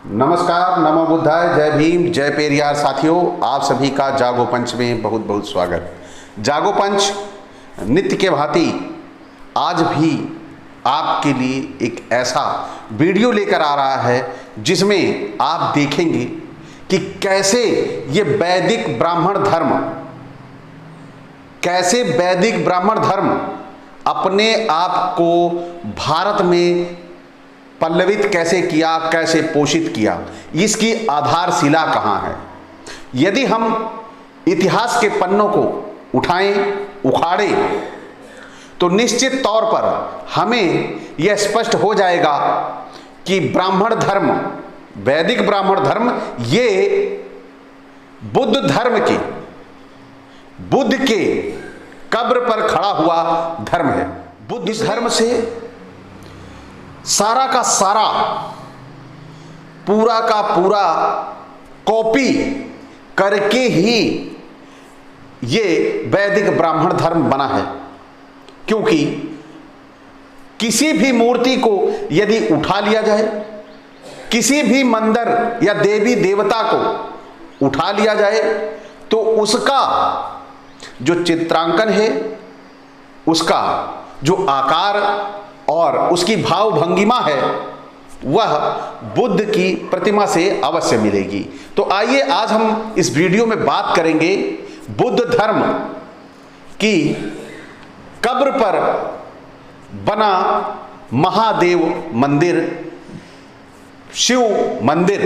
नमस्कार, नमो बुद्धाय, जय भीम, जय पेरियार। साथियों, आप सभी का जागो पंच में बहुत बहुत स्वागत। जागो पंच नित्य के भांति आज भी आपके लिए एक ऐसा वीडियो लेकर आ रहा है जिसमें आप देखेंगे कि कैसे ये वैदिक ब्राह्मण धर्म अपने आप को भारत में पल्लवित कैसे किया, कैसे पोषित किया, इसकी आधारशिला कहाँ है। यदि हम इतिहास के पन्नों को उठाएं, उखाड़ें, तो निश्चित तौर पर हमें यह स्पष्ट हो जाएगा कि ब्राह्मण धर्म, वैदिक ब्राह्मण धर्म, ये बुद्ध के कब्र पर खड़ा हुआ धर्म है। बुद्ध इस धर्म से सारा का सारा, पूरा का पूरा कॉपी करके ही ये वैदिक ब्राह्मण धर्म बना है। क्योंकि किसी भी मूर्ति को यदि उठा लिया जाए, किसी भी मंदिर या देवी देवता को उठा लिया जाए, तो उसका जो चित्रांकन है, उसका जो आकार और उसकी भाव भंगिमा है, वह बुद्ध की प्रतिमा से अवश्य मिलेगी। तो आइए आज हम इस वीडियो में बात करेंगे बुद्ध धर्म की कब्र पर बना महादेव मंदिर, शिव मंदिर।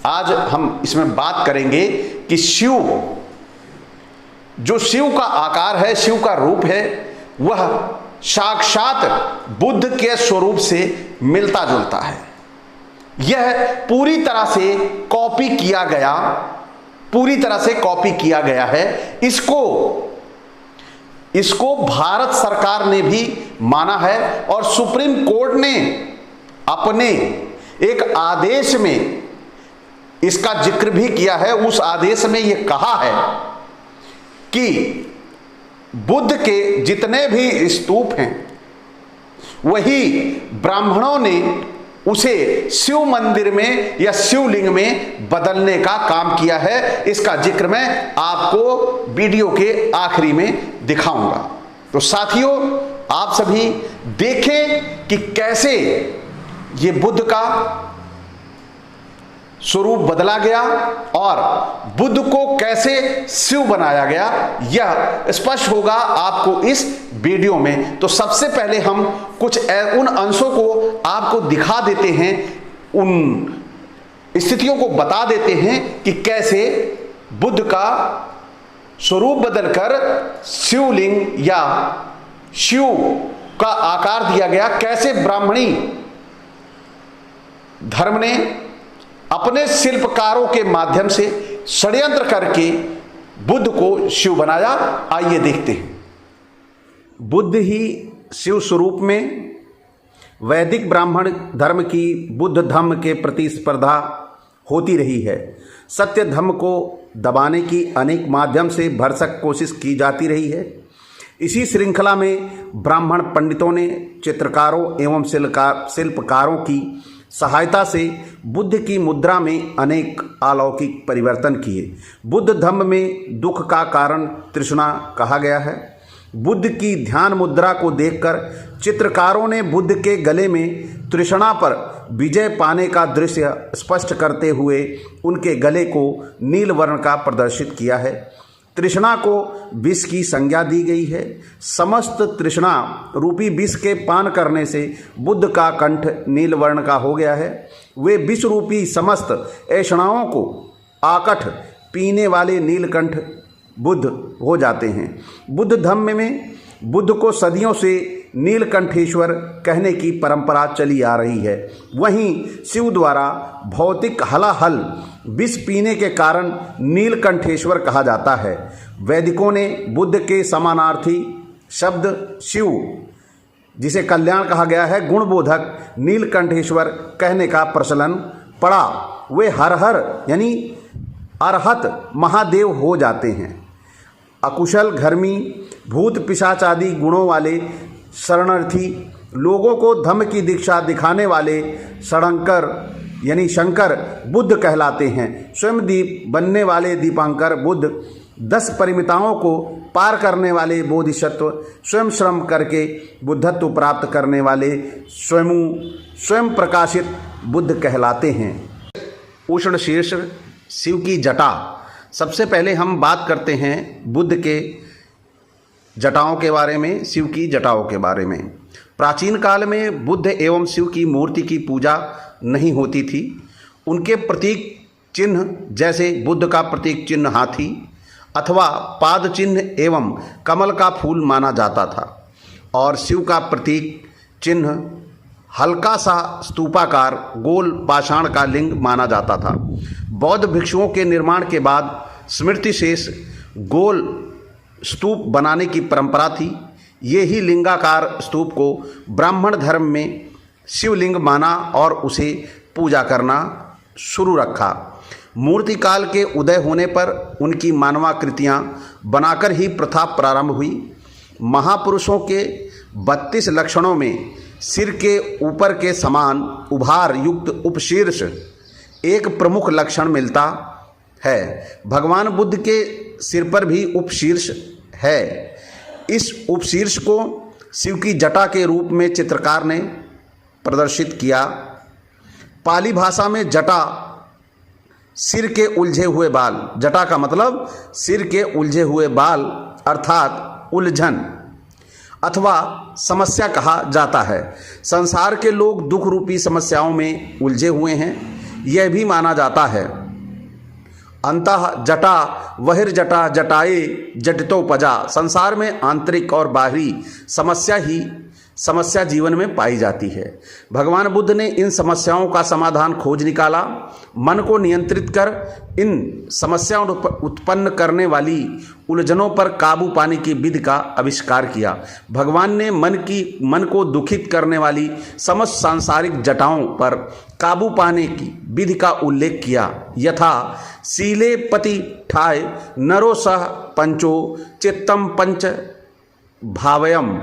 आज हम इसमें बात करेंगे कि जो शिव का आकार है, शिव का रूप है, वह साक्षात बुद्ध के स्वरूप से मिलता जुलता है। यह पूरी तरह से कॉपी किया गया है। इसको भारत सरकार ने भी माना है और सुप्रीम कोर्ट ने अपने एक आदेश में इसका जिक्र भी किया है। उस आदेश में यह कहा है कि बुद्ध के जितने भी स्तूप हैं, वही ब्राह्मणों ने उसे शिव मंदिर में या शिवलिंग में बदलने का काम किया है। इसका जिक्र मैं आपको वीडियो के आखिरी में दिखाऊंगा। तो साथियों, आप सभी देखें कि कैसे ये बुद्ध का स्वरूप बदला गया और बुद्ध को कैसे शिव बनाया गया, यह स्पष्ट होगा आपको इस वीडियो में। तो सबसे पहले हम कुछ उन अंशों को आपको दिखा देते हैं, उन स्थितियों को बता देते हैं कि कैसे बुद्ध का स्वरूप बदलकर शिवलिंग या शिव का आकार दिया गया। कैसे ब्राह्मणी धर्म ने अपने शिल्पकारों के माध्यम से षड्यंत्र करके बुद्ध को शिव बनाया। आइए देखते हैं। बुद्ध ही शिव स्वरूप में वैदिक ब्राह्मण धर्म की बुद्ध धर्म के प्रतिस्पर्धा होती रही है। सत्य धर्म को दबाने की अनेक माध्यम से भरसक कोशिश की जाती रही है। इसी श्रृंखला में ब्राह्मण पंडितों ने चित्रकारों एवं शिल्पकारों की सहायता से बुद्ध की मुद्रा में अनेक अलौकिक परिवर्तन किए। बुद्ध धम्म में दुख का कारण तृष्णा कहा गया है। बुद्ध की ध्यान मुद्रा को देखकर चित्रकारों ने बुद्ध के गले में तृष्णा पर विजय पाने का दृश्य स्पष्ट करते हुए उनके गले को नील वर्ण का प्रदर्शित किया है। तृष्णा को विष की संज्ञा दी गई है। समस्त तृष्णा रूपी विष के पान करने से बुद्ध का कंठ नील वर्ण का हो गया है। वे विष रूपी समस्त ऐषणाओं को आकठ पीने वाले नीलकंठ बुद्ध हो जाते हैं। बुद्ध धम्म में बुद्ध को सदियों से नीलकंठेश्वर कहने की परंपरा चली आ रही है। वहीं शिव द्वारा भौतिक हलाहल विष पीने के कारण नीलकंठेश्वर कहा जाता है। वैदिकों ने बुद्ध के समानार्थी शब्द शिव, जिसे कल्याण कहा गया है, गुणबोधक नीलकंठेश्वर कहने का प्रचलन पड़ा। वे हर हर यानी अरहत महादेव हो जाते हैं। अकुशल, घर्मी, भूत पिशाच आदि गुणों वाले शरणार्थी लोगों को धम्म की दीक्षा दिखाने वाले षडंकर यानी शंकर बुद्ध कहलाते हैं। स्वयं दीप बनने वाले दीपांकर बुद्ध, 10 परिमिताओं को पार करने वाले बोधिसत्व, स्वयं श्रम करके बुद्धत्व प्राप्त करने वाले स्वयं प्रकाशित बुद्ध कहलाते हैं। उष्ण शीर्ष शिव की जटा। सबसे पहले हम बात करते हैं बुद्ध के जटाओं के बारे में, शिव की जटाओं के बारे में। प्राचीन काल में बुद्ध एवं शिव की मूर्ति की पूजा नहीं होती थी। उनके प्रतीक चिन्ह जैसे बुद्ध का प्रतीक चिन्ह हाथी अथवा पाद चिन्ह एवं कमल का फूल माना जाता था और शिव का प्रतीक चिन्ह हल्का सा स्तूपाकार गोल पाषाण का लिंग माना जाता था। बौद्ध भिक्षुओं के निर्माण के बाद स्मृति शेष गोल स्तूप बनाने की परंपरा थी। ये ही लिंगाकार स्तूप को ब्राह्मण धर्म में शिवलिंग माना और उसे पूजा करना शुरू रखा। मूर्ति काल के उदय होने पर उनकी मानवाकृतियाँ बनाकर ही प्रथा प्रारंभ हुई। महापुरुषों के 32 लक्षणों में सिर के ऊपर के समान उभार युक्त उपशीर्ष एक प्रमुख लक्षण मिलता है। भगवान बुद्ध के सिर पर भी उपशीर्ष है। इस उपशीर्ष को शिव की जटा के रूप में चित्रकार ने प्रदर्शित किया। पाली भाषा में जटा सिर के उलझे हुए बाल, जटा का मतलब सिर के उलझे हुए बाल अर्थात उलझन अथवा समस्या कहा जाता है। संसार के लोग दुख रूपी समस्याओं में उलझे हुए हैं, यह भी माना जाता है। अंतः जटा बहिर्जटा जटाए जटितोपजा। संसार में आंतरिक और बाहरी समस्या जीवन में पाई जाती है। भगवान बुद्ध ने इन समस्याओं का समाधान खोज निकाला। मन को नियंत्रित कर इन समस्याओं उत्पन्न करने वाली उलझनों पर काबू पाने की विधि का आविष्कार किया। भगवान ने मन को दुखित करने वाली समस्त सांसारिक जटाओं पर काबू पाने की विधि का उल्लेख किया। यथा शीले पति ठाय नरो सह पंचो चित्तम पंच भावयम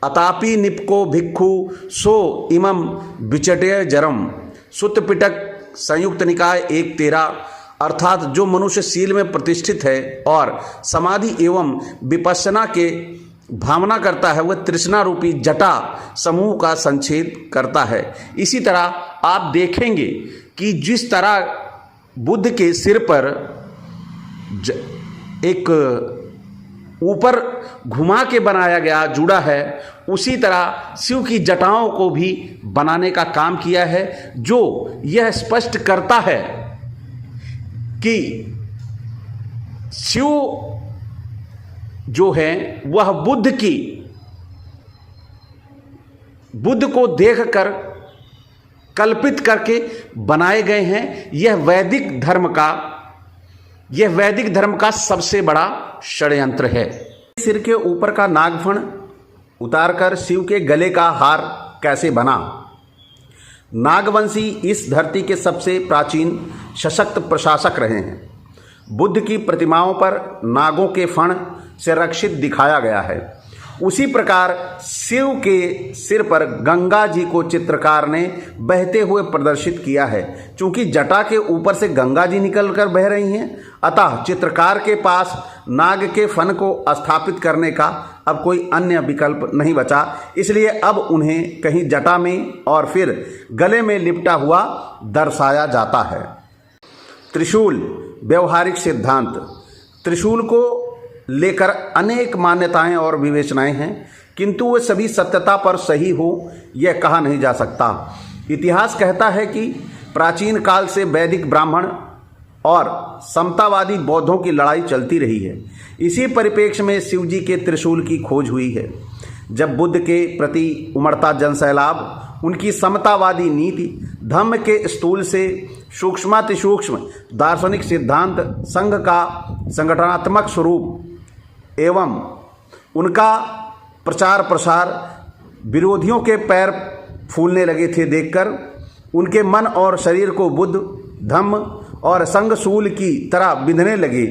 अतापि निपको भिक्षु सो इमम विचटय जरम। सुत्त पिटक संयुक्त निकाय 1.13। अर्थात जो मनुष्य शील में प्रतिष्ठित है और समाधि एवं विपश्यना के भावना करता है, वह तृष्णा रूपी जटा समूह का संच्छेद करता है। इसी तरह आप देखेंगे कि जिस तरह बुद्ध के सिर पर एक ऊपर घुमा के बनाया गया जुड़ा है, उसी तरह शिव की जटाओं को भी बनाने का काम किया है, जो यह स्पष्ट करता है कि शिव जो है वह बुद्ध को देखकर कल्पित करके बनाए गए हैं। यह वैदिक धर्म का सबसे बड़ा षड्यंत्र है। सिर के ऊपर का नागफण उतारकर शिव के गले का हार कैसे बना? नागवंशी इस धरती के सबसे प्राचीन सशक्त प्रशासक रहे हैं। बुद्ध की प्रतिमाओं पर नागों के फण से रक्षित दिखाया गया है। उसी प्रकार शिव के सिर पर गंगा जी को चित्रकार ने बहते हुए प्रदर्शित किया है। चूंकि जटा के ऊपर से गंगा जी निकलकर बह रही हैं, अतः चित्रकार के पास नाग के फन को स्थापित करने का अब कोई अन्य विकल्प नहीं बचा। इसलिए अब उन्हें कहीं जटा में और फिर गले में लिपटा हुआ दर्शाया जाता है। त्रिशूल व्यवहारिक सिद्धांत। त्रिशूल को लेकर अनेक मान्यताएं और विवेचनाएं हैं, किंतु वे सभी सत्यता पर सही हो यह कहा नहीं जा सकता। इतिहास कहता है कि प्राचीन काल से वैदिक ब्राह्मण और समतावादी बौद्धों की लड़ाई चलती रही है। इसी परिप्रेक्ष्य में शिवजी के त्रिशूल की खोज हुई है। जब बुद्ध के प्रति उमड़ता जनसैलाब, उनकी समतावादी नीति, धम्म के स्थूल से सूक्ष्मातिसूक्ष्म दार्शनिक सिद्धांत, संघ का संगठनात्मक स्वरूप एवं उनका प्रचार प्रसार विरोधियों के पैर फूलने लगे थे देखकर उनके मन और शरीर को बुद्ध, धम्म और संघ शूल की तरह बिंधने लगे।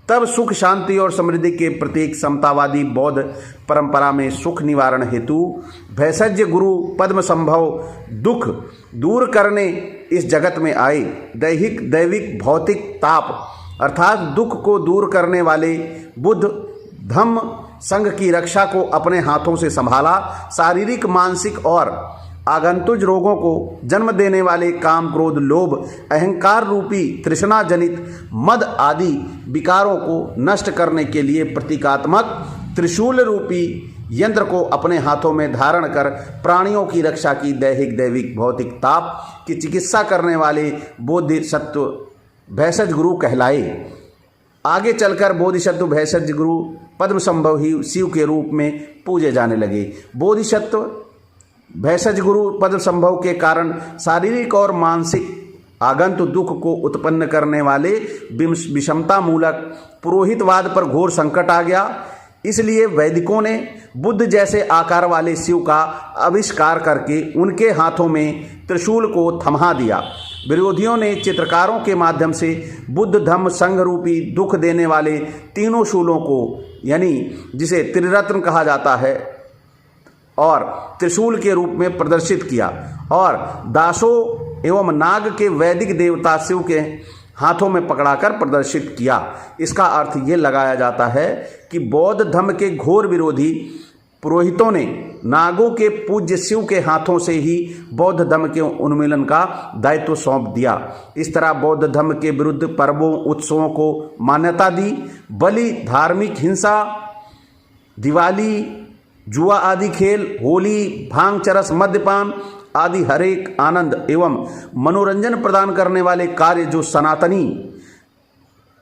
तब सुख शांति और समृद्धि के प्रतीक समतावादी बौद्ध परंपरा में सुख निवारण हेतु भैषज्य गुरु पद्म संभव दुख दूर करने इस जगत में आए। दैविक भौतिक ताप अर्थात दुख को दूर करने वाले बुद्ध धम्म संघ की रक्षा को अपने हाथों से संभाला। शारीरिक मानसिक और आगंतुक रोगों को जन्म देने वाले काम क्रोध लोभ अहंकार रूपी तृष्णा जनित मद आदि विकारों को नष्ट करने के लिए प्रतीकात्मक त्रिशूल रूपी यंत्र को अपने हाथों में धारण कर प्राणियों की रक्षा की। दैविक भौतिक ताप की चिकित्सा करने वाले बोधिसत्व भैषज गुरु कहलाए। आगे चलकर बोधिसत्व भैषज गुरु पद्म संभव ही शिव के रूप में पूजे जाने लगे। बोधिसत्व भैषज गुरु पद्म संभव के कारण शारीरिक और मानसिक आगंतुक दुख को उत्पन्न करने वाले विषमता मूलक पुरोहितवाद पर घोर संकट आ गया। इसलिए वैदिकों ने बुद्ध जैसे आकार वाले शिव का आविष्कार करके उनके हाथों में त्रिशूल को थमा दिया। विरोधियों ने चित्रकारों के माध्यम से बुद्ध धम्म संघ रूपी दुख देने वाले तीनों शूलों को, यानी जिसे त्रिरत्न कहा जाता है, और त्रिशूल के रूप में प्रदर्शित किया और दासों एवं नाग के वैदिक देवता शिव के हाथों में पकड़ाकर प्रदर्शित किया। इसका अर्थ ये लगाया जाता है कि बौद्ध धर्म के घोर विरोधी पुरोहितों ने नागों के पूज्य शिव के हाथों से ही बौद्ध धर्म के उन्मूलन का दायित्व सौंप दिया। इस तरह बौद्ध धर्म के विरुद्ध पर्वों उत्सवों को मान्यता दी। बलि, धार्मिक हिंसा, दिवाली, जुआ आदि खेल, होली, भांग, चरस, मद्यपान आदि हरेक आनंद एवं मनोरंजन प्रदान करने वाले कार्य जो सनातनी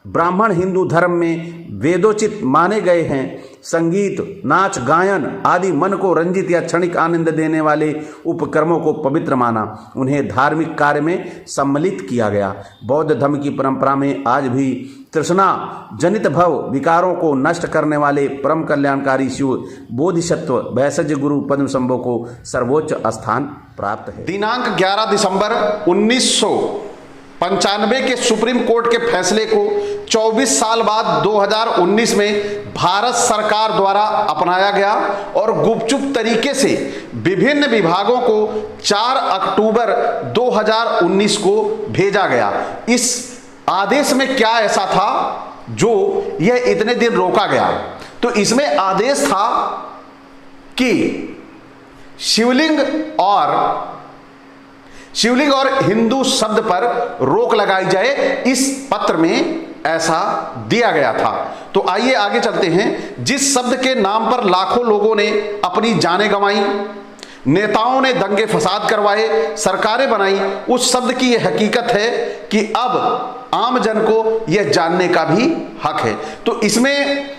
ब्राह्मण हिंदू धर्म में वेदोचित माने गए हैं, संगीत, नाच, गायन आदि मन को रंजित या क्षणिक आनंद देने वाले उपक्रमों को पवित्र माना, उन्हें धार्मिक कार्य में सम्मिलित किया गया। बौद्ध धर्म की परंपरा में आज भी तृष्णा जनित भव विकारों को नष्ट करने वाले परम कल्याणकारी शिव बोधिसत्व भैषज गुरु पद्म संभव को सर्वोच्च स्थान प्राप्त है। दिनांक 11 दिसंबर 1995 के सुप्रीम कोर्ट के फैसले को 24 साल बाद 2019 में भारत सरकार द्वारा अपनाया गया और गुपचुप तरीके से विभिन्न विभागों को 4 अक्टूबर 2019 को भेजा गया। इस आदेश में क्या ऐसा था जो यह इतने दिन रोका गया? तो इसमें आदेश था कि शिवलिंग और हिंदू शब्द पर रोक लगाई जाए। इस पत्र में ऐसा दिया गया था। तो आइए आगे चलते हैं। जिस शब्द के नाम पर लाखों लोगों ने अपनी जानें गंवाई, नेताओं ने दंगे फसाद करवाए, सरकारें बनाई, उस शब्द की यह हकीकत है कि अब आम जन को यह जानने का भी हक है। तो इसमें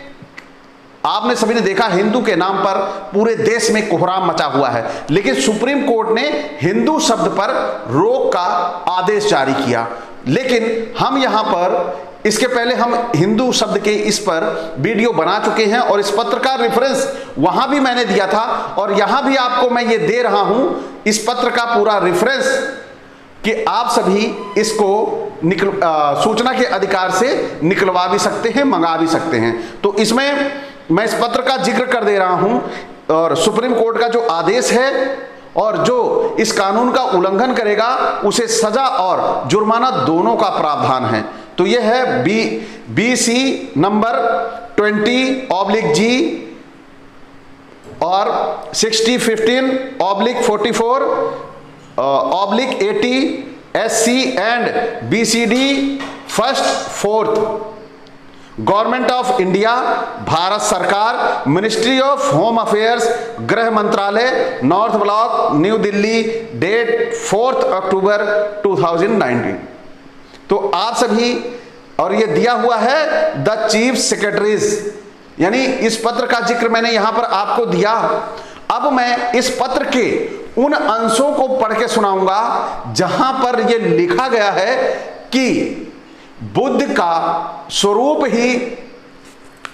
आपने सभी ने देखा हिंदू के नाम पर पूरे देश में कोहराम मचा हुआ है, लेकिन सुप्रीम कोर्ट ने हिंदू शब्द पर रोक का आदेश जारी किया। लेकिन हम यहां पर इसके पहले हम हिंदू शब्द के इस पर वीडियो बना चुके हैं और इस पत्र का रेफरेंस वहां भी मैंने दिया था और यहां भी आपको मैं ये दे रहा हूं इस पत्र का पूरा रेफरेंस कि आप सभी इसको सूचना के अधिकार से निकलवा भी सकते हैं, मंगा भी सकते हैं। तो इसमें मैं इस पत्र का जिक्र कर दे रहा हूं और सुप्रीम कोर्ट का जो आदेश है और जो इस कानून का उल्लंघन करेगा उसे सजा और जुर्माना दोनों का प्रावधान है। तो यह है BC नंबर 20/G और 6015/44/80 SC and BCD 1st 4th government of India, Bharat सरकार, मिनिस्ट्री ऑफ होम अफेयर्स, गृह मंत्रालय, North Block, new Delhi, date 4 October 2019। तो आप सभी, और ये दिया हुआ है द चीफ सेक्रेटरीज, यानी इस पत्र का जिक्र मैंने यहां पर आपको दिया। अब मैं इस पत्र के उन अंशों को पढ़ के सुनाऊंगा जहां पर यह लिखा गया है कि बुद्ध का स्वरूप ही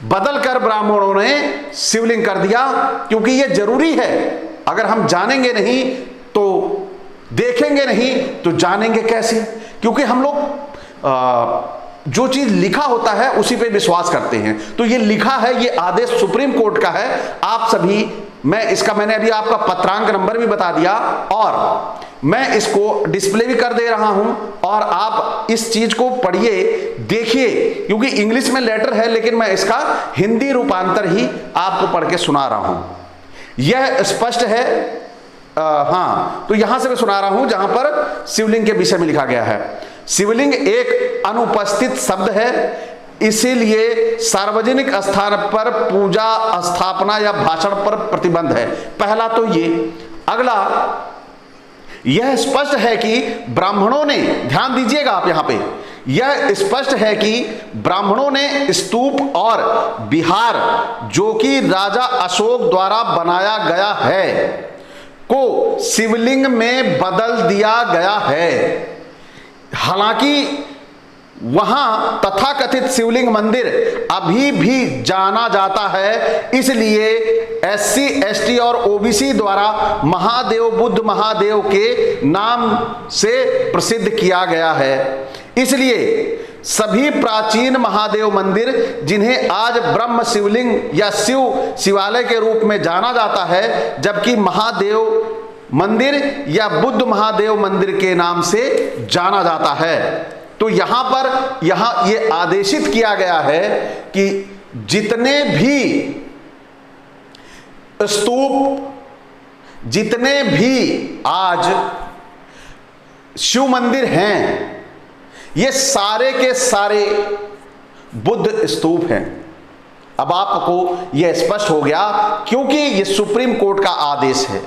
बदलकर ब्राह्मणों ने शिवलिंग कर दिया, क्योंकि यह जरूरी है। अगर हम जानेंगे नहीं तो देखेंगे नहीं तो जानेंगे कैसे? क्योंकि हम लोग जो चीज लिखा होता है उसी पे विश्वास करते हैं। तो ये लिखा है, ये आदेश सुप्रीम कोर्ट का है। आप सभी, मैंने अभी आपका पत्रांक नंबर भी बता दिया और मैं इसको डिस्प्ले भी कर दे रहा हूं और आप इस चीज को पढ़िए, देखिए, क्योंकि इंग्लिश में लेटर है लेकिन मैं इसका हिंदी रूपांतर ही आपको पढ़ के सुना रहा हूं। यह स्पष्ट है। हाँ, तो यहां से मैं सुना रहा हूं जहां पर शिवलिंग के विषय में लिखा गया है। शिवलिंग एक अनुपस्थित शब्द है, इसीलिए सार्वजनिक स्थान पर पूजा, स्थापना या भाषण पर प्रतिबंध है। पहला तो ये। अगला, यह स्पष्ट है कि ब्राह्मणों ने, ध्यान दीजिएगा आप यहां पे, यह स्पष्ट है कि ब्राह्मणों ने स्तूप और विहार जो कि राजा अशोक द्वारा बनाया गया है को शिवलिंग में बदल दिया गया है। हालांकि वहां तथाकथित शिवलिंग मंदिर अभी भी जाना जाता है, इसलिए SC, ST और OBC द्वारा महादेव बुद्ध महादेव के नाम से प्रसिद्ध किया गया है। इसलिए सभी प्राचीन महादेव मंदिर जिन्हें आज ब्रह्म शिवलिंग या शिव शिवालय के रूप में जाना जाता है, जबकि महादेव मंदिर या बुद्ध महादेव मंदिर के नाम से जाना जाता है। तो यहां ये आदेशित किया गया है कि जितने भी स्तूप, जितने भी आज शिव मंदिर हैं, ये सारे के सारे बुद्ध स्तूप हैं। अब आपको यह स्पष्ट हो गया क्योंकि ये सुप्रीम कोर्ट का आदेश है।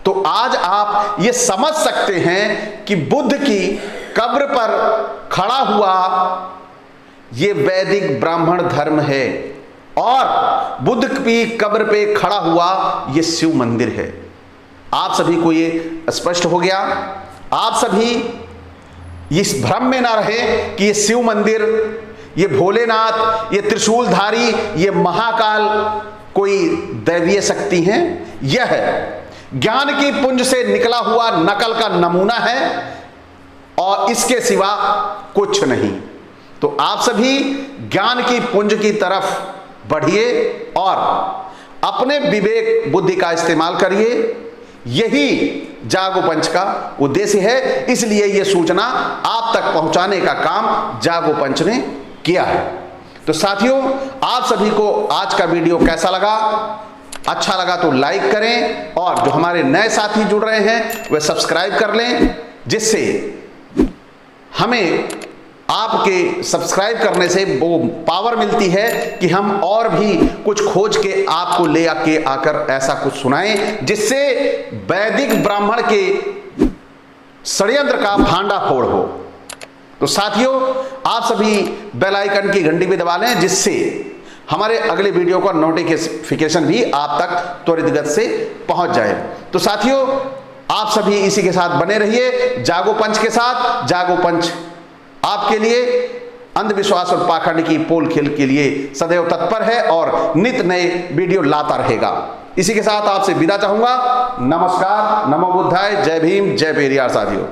तो आज आप ये समझ सकते हैं कि बुद्ध की कब्र पर खड़ा हुआ ये वैदिक ब्राह्मण धर्म है और बुद्ध की कब्र पे खड़ा हुआ ये शिव मंदिर है। आप सभी को ये स्पष्ट हो गया। आप सभी इस भ्रम में ना रहे कि ये शिव मंदिर, ये भोलेनाथ, ये त्रिशूलधारी, ये महाकाल कोई दैवीय शक्ति हैं। यह ज्ञान की पुंज से निकला हुआ नकल का नमूना है और इसके सिवा कुछ नहीं। तो आप सभी ज्ञान की पुंज की तरफ बढ़िए और अपने विवेक बुद्धि का इस्तेमाल करिए। यही जागो पंच का उद्देश्य है, इसलिए यह सूचना आप तक पहुंचाने का काम जागो पंच ने किया है। तो साथियों, आप सभी को आज का वीडियो कैसा लगा? अच्छा लगा तो लाइक करें और जो हमारे नए साथी जुड़ रहे हैं वह सब्सक्राइब कर लें, जिससे हमें आपके सब्सक्राइब करने से वो पावर मिलती है कि हम और भी कुछ खोज के आपको ले आकर ऐसा कुछ सुनाएं जिससे वैदिक ब्राह्मण के षड्यंत्र का भांडाफोड़ हो। तो साथियों, आप सभी बेल आइकन की घंटी भी दबा लें जिससे हमारे अगले वीडियो का नोटिफिकेशन भी आप तक त्वरित गति से पहुंच जाए। तो साथियों, आप सभी इसी के साथ बने रहिए, जागो पंच के साथ। जागो पंच आपके लिए अंधविश्वास और पाखंड की पोल खेल के लिए सदैव तत्पर है और नित नए वीडियो लाता रहेगा। इसी के साथ आपसे विदा चाहूंगा। नमस्कार, नमो बुद्धाय, जय भीम, जय पेरियार साथियों।